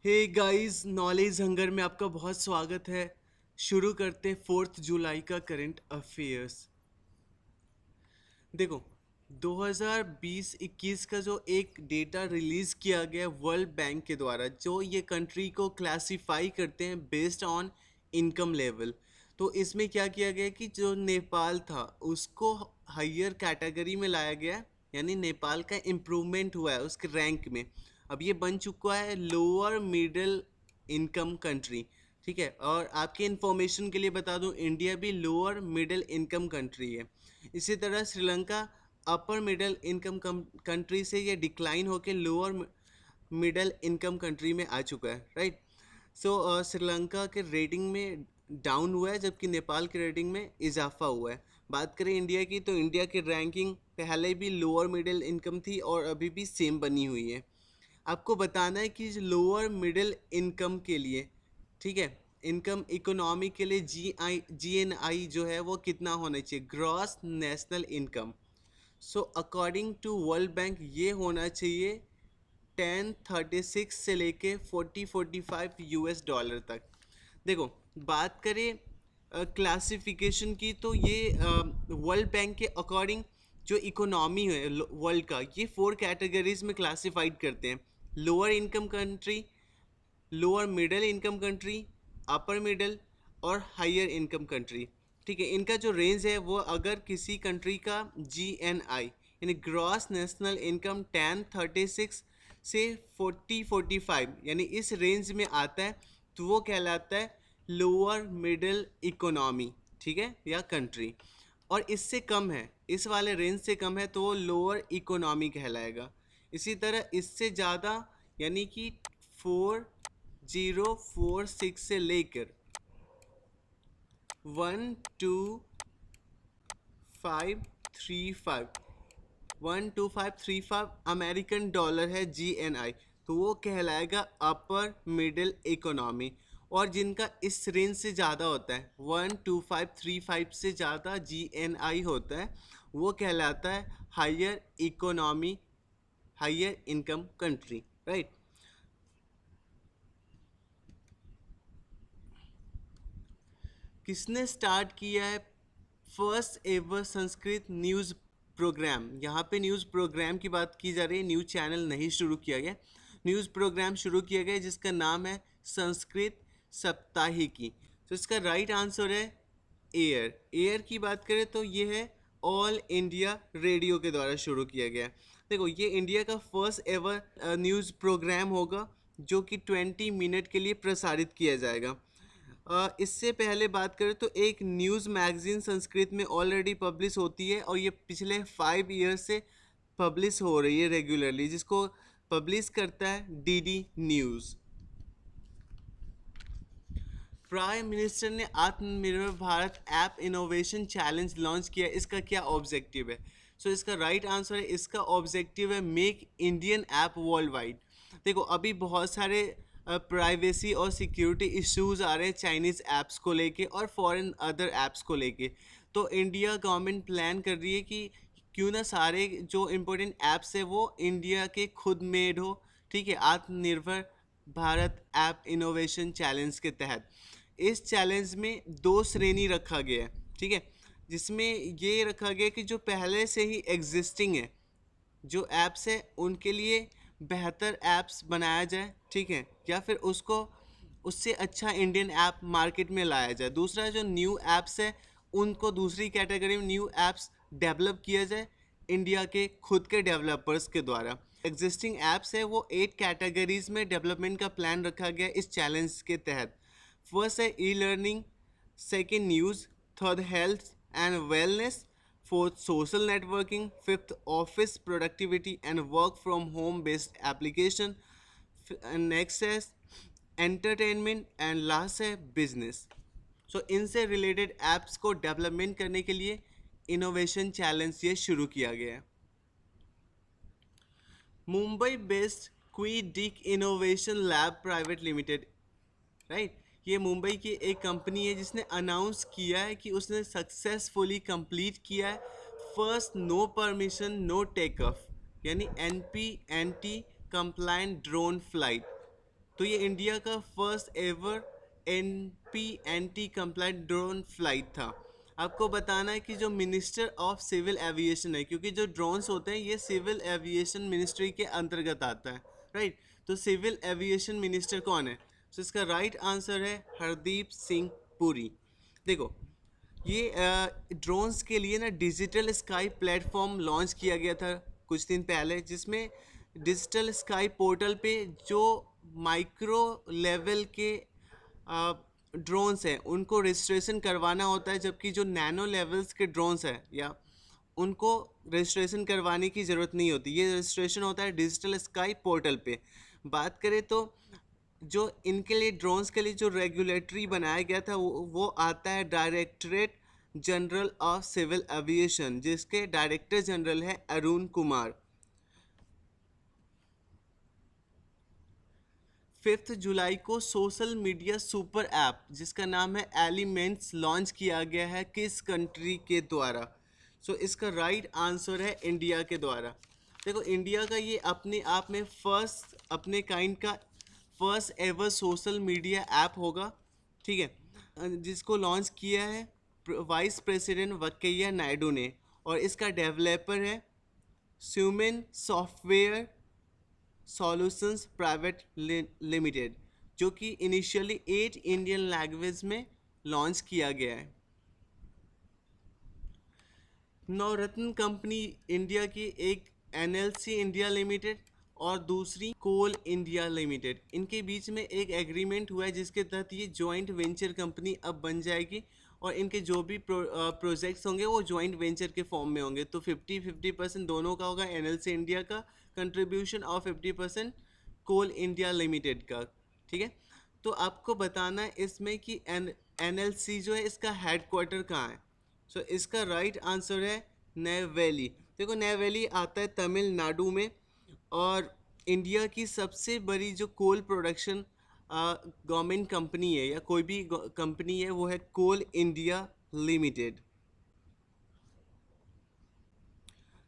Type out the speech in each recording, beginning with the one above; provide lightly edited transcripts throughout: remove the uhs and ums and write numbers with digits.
Hey guys, knowledge hunger में आपका बहुत स्वागत है। शुरू करते 4 जुलाई का करंट अफेयर्स। देखो, 2020-21 का जो एक डेटा रिलीज किया गया वर्ल्ड बैंक के द्वारा, जो ये कंट्री को क्लासिफाई करते हैं बेस्ड ऑन इनकम लेवल। तो इसमें क्या किया गया कि जो नेपाल था उसको हायर कैटेगरी में लाया गया, यानी नेपाल का इम्प्रूवमेंट हुआ है उसके रैंक में। अब ये बन चुका है लोअर मिडिल इनकम कंट्री। ठीक है, और आपके इन्फॉर्मेशन के लिए बता दूं, इंडिया भी लोअर मिडिल इनकम कंट्री है। इसी तरह Sri Lanka upper middle income country से ये डिक्लाइन होकर लोअर मिडिल इनकम कंट्री में आ चुका है, राइट। सो श्रीलंका के रेटिंग में डाउन हुआ है, जबकि नेपाल के रेटिंग में इजाफा हुआ है। बात करें इंडिया की, तो इंडिया की रैंकिंग पहले भी लोअर मिडिल इनकम थी और अभी भी सेम बनी हुई है। आपको बताना है कि लोअर मिडिल इनकम के लिए, ठीक है, इनकम इकोनॉमी के लिए GNI जो है वो कितना होना चाहिए, gross national income. So according to World Bank ये होना चाहिए 1036 से लेके 4045 US डॉलर तक। देखो, बात करें क्लासिफिकेशन की, तो ये वर्ल्ड बैंक के अकॉर्डिंग जो इकोनॉमी है वर्ल्ड का, ये 4 कैटेगरीज में क्लासिफाइड करते हैं। Lower income country, lower middle income country, upper middle और हायर इनकम कंट्री। ठीक है, इनका जो रेंज है वो, अगर किसी कंट्री का GNI यानी ग्रॉस नेशनल इनकम 1036 से 4045 यानी इस रेंज में आता है, तो वो कहलाता है लोअर मिडिल इकोनॉमी, ठीक है, या कंट्री। और इससे कम है, इस वाले रेंज से कम है, तो वो लोअर इकोनॉमी कहलाएगा। इसी तरह इससे ज़्यादा यानी कि 4046 से लेकर 12535 12535 अमेरिकन डॉलर है GNI, तो वो कहलाएगा अपर मिडिल इकोनॉमी। और जिनका इस रेंज से ज़्यादा होता है, 12535 से ज़्यादा GNI होता है, वो कहलाता है higher economy, higher income country, right. किसने स्टार्ट किया है first ever Sanskrit news program? यहाँ पे न्यूज़ प्रोग्राम की बात की जा रही है, न्यूज़ चैनल नहीं शुरू किया गया। न्यूज़ प्रोग्राम शुरू किया गया जिसका नाम है संस्कृत सप्ताहिकी। तो इसका राइट आंसर है एयर। एयर की बात करें तो ये है ऑल इंडिया रेडियो के द्वारा शुरू किया गया। देखो, ये इंडिया का फर्स्ट एवर न्यूज़ प्रोग्राम होगा जो कि 20 मिनट के लिए प्रसारित किया जाएगा। इससे पहले बात करें तो एक न्यूज़ मैगज़ीन संस्कृत में ऑलरेडी पब्लिश होती है, और ये पिछले 5 ईयर से पब्लिश हो रही है रेगुलरली, जिसको पब्लिश करता है DD न्यूज़। प्राइम मिनिस्टर ने आत्मनिर्भर Bharat app innovation challenge launch किया, इसका क्या ऑब्जेक्टिव है? सो इसका राइट आंसर है, इसका ऑब्जेक्टिव है make Indian app world wide. देखो, अभी बहुत सारे प्राइवेसी और सिक्योरिटी इश्यूज आ रहे हैं चाइनीज़ ऐप्स को लेके और फॉरेन अदर ऐप्स को लेके। तो इंडिया गवर्नमेंट प्लान कर रही है कि क्यों ना सारे जो इम्पोर्टेंट ऐप्स है वो इंडिया के खुद मेड हो। ठीक है, आत्मनिर्भर भारत ऐप इनोवेशन चैलेंज के तहत इस चैलेंज में 2 श्रेणी रखा गया है, ठीक है, जिसमें ये रखा गया कि जो पहले से ही एग्जिस्टिंग है जो ऐप्स है उनके लिए बेहतर ऐप्स बनाया जाए, ठीक है, या फिर उसको उससे अच्छा इंडियन ऐप मार्केट में लाया जाए। दूसरा, जो न्यू ऐप्स है उनको दूसरी कैटेगरी में न्यू ऐप्स डेवलप किया जाए इंडिया के खुद के डेवलपर्स के द्वारा। एग्जिस्टिंग ऐप्स है वो 8 कैटेगरीज में डेवलपमेंट का प्लान रखा गया इस चैलेंज के तहत। फर्स्ट है e learning, second news, third health and wellness, fourth social networking, fifth office productivity and work from home based application, and next है entertainment and last है business। सो इनसे रिलेटेड ऐप्स को डेवलपमेंट करने के लिए इनोवेशन चैलेंज ये शुरू किया गया है। Mumbai based Quidich innovation lab private limited, right, ये मुंबई की एक कंपनी है जिसने अनाउंस किया है कि उसने सक्सेसफुली कंप्लीट किया है first no permission no take off यानी NPNT कंप्लायंट ड्रोन फ्लाइट। तो ये इंडिया का first ever NP complaint drone flight था। आपको बताना है कि जो मिनिस्टर ऑफ सिविल एविएशन है, क्योंकि जो ड्रोन्स होते हैं ये सिविल एविएशन मिनिस्ट्री के अंतर्गत आता है, राइट। तो सिविल एविएशन मिनिस्टर कौन है? तो इसका राइट आंसर है हरदीप सिंह पुरी। देखो, ये ड्रोन्स के लिए ना डिजिटल स्काई प्लेटफॉर्म लॉन्च किया गया था कुछ दिन पहले, जिसमें डिजिटल स्काई पोर्टल पे जो माइक्रो लेवल के ड्रोन्स हैं उनको रजिस्ट्रेशन करवाना होता है, जबकि जो नैनो लेवल्स के ड्रोन्स हैं या उनको रजिस्ट्रेशन करवाने की ज़रूरत नहीं होती। ये रजिस्ट्रेशन होता है डिजिटल स्काई पोर्टल पे। बात करें तो जो इनके लिए ड्रोन्स के लिए जो रेगुलेटरी बनाया गया था वो आता है Directorate General of Civil Aviation, जिसके डायरेक्टर जनरल है अरुण कुमार। 5 जुलाई को सोशल मीडिया सुपर ऐप जिसका नाम है एलिमेंट्स लॉन्च किया गया है किस कंट्री के द्वारा? सो इसका राइट आंसर है इंडिया के द्वारा। देखो, इंडिया का ये अपने आप में फर्स्ट अपने काइंड का first ever social media app होगा, ठीक है, जिसको लॉन्च किया है वाइस प्रेसिडेंट वक्कैया नायडू ने, और इसका डेवलपर है स्यूमेन सॉफ्टवेयर सॉल्यूशंस प्राइवेट लिमिटेड, जो कि इनिशियली 8 इंडियन लैंग्वेज में लॉन्च किया गया है। नवरत्न कंपनी इंडिया की एक एनएलसी इंडिया लिमिटेड और दूसरी कोल इंडिया लिमिटेड, इनके बीच में एक एग्रीमेंट हुआ है जिसके तहत ये जॉइंट वेंचर कंपनी अब बन जाएगी, और इनके जो भी प्रोजेक्ट्स होंगे वो जॉइंट वेंचर के फॉर्म में होंगे। तो 50-50% दोनों का होगा, एनएलसी इंडिया का कंट्रीब्यूशन और 50% कोल इंडिया लिमिटेड का, ठीक है। तो आपको बताना है इसमें कि एनएलसी जो है इसका हेडक्वार्टर कहाँ है। सो इसका राइट आंसर है नेवैली। देखो, नेवैली आता है तमिलनाडु में, और इंडिया की सबसे बड़ी जो कोल प्रोडक्शन गवर्नमेंट कंपनी है या कोई भी कंपनी है वो है कोल इंडिया लिमिटेड।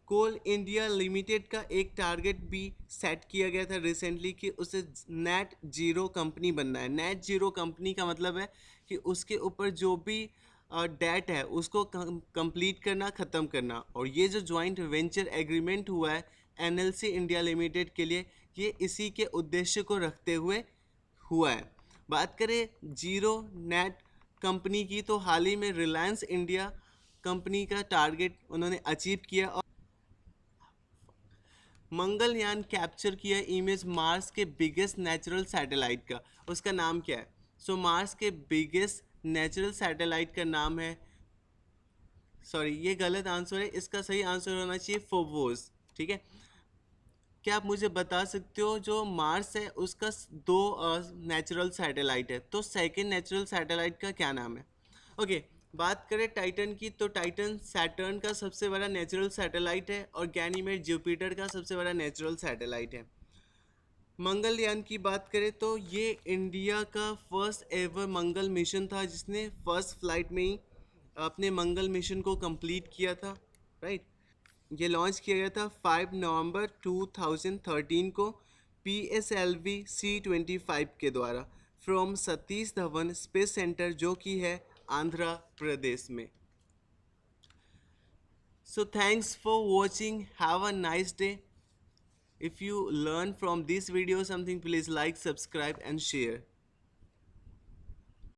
कोल इंडिया लिमिटेड का एक टारगेट भी सेट किया गया था रिसेंटली कि उसे नेट जीरो कंपनी बनना है। नेट जीरो कंपनी का मतलब है कि उसके ऊपर जो भी डेट है उसको कंप्लीट करना, ख़त्म करना। और ये जो जॉइंट वेंचर एग्रीमेंट हुआ है एनएलसी इंडिया लिमिटेड के लिए, ये इसी के उद्देश्य को रखते हुए हुआ है। बात करें जीरो नेट कंपनी की, तो हाल ही में रिलायंस इंडिया कंपनी का टारगेट उन्होंने अचीव किया और मंगलयान कैप्चर किया इमेज मार्स के बिगेस्ट नेचुरल सैटेलाइट का। उसका नाम क्या है? सो मार्स के बिगेस्ट नेचुरल सैटेलाइट का नाम है, सॉरी ये गलत आंसर है, इसका सही आंसर होना चाहिए फोबोस, ठीक है। क्या आप मुझे बता सकते हो जो मार्स है उसका दो नेचुरल सैटेलाइट है, तो सेकंड नेचुरल सैटेलाइट का क्या नाम है? ओके, बात करें टाइटन की, तो टाइटन सैटर्न का सबसे बड़ा नेचुरल सैटेलाइट है और गैनीमेड जुपिटर का सबसे बड़ा नेचुरल सैटेलाइट है। मंगलयान की बात करें तो ये इंडिया का फर्स्ट एवर मंगल मिशन था, जिसने फर्स्ट फ्लाइट में ही अपने मंगल मिशन को कंप्लीट किया था, राइट। ये लॉन्च किया गया था 5 नवंबर 2013 को PSLV C-25 के द्वारा from Satish Dhawan space centre, जो कि है आंध्र प्रदेश में। So thanks for watching, have a nice day. If you learn from this video something, please like, subscribe and share.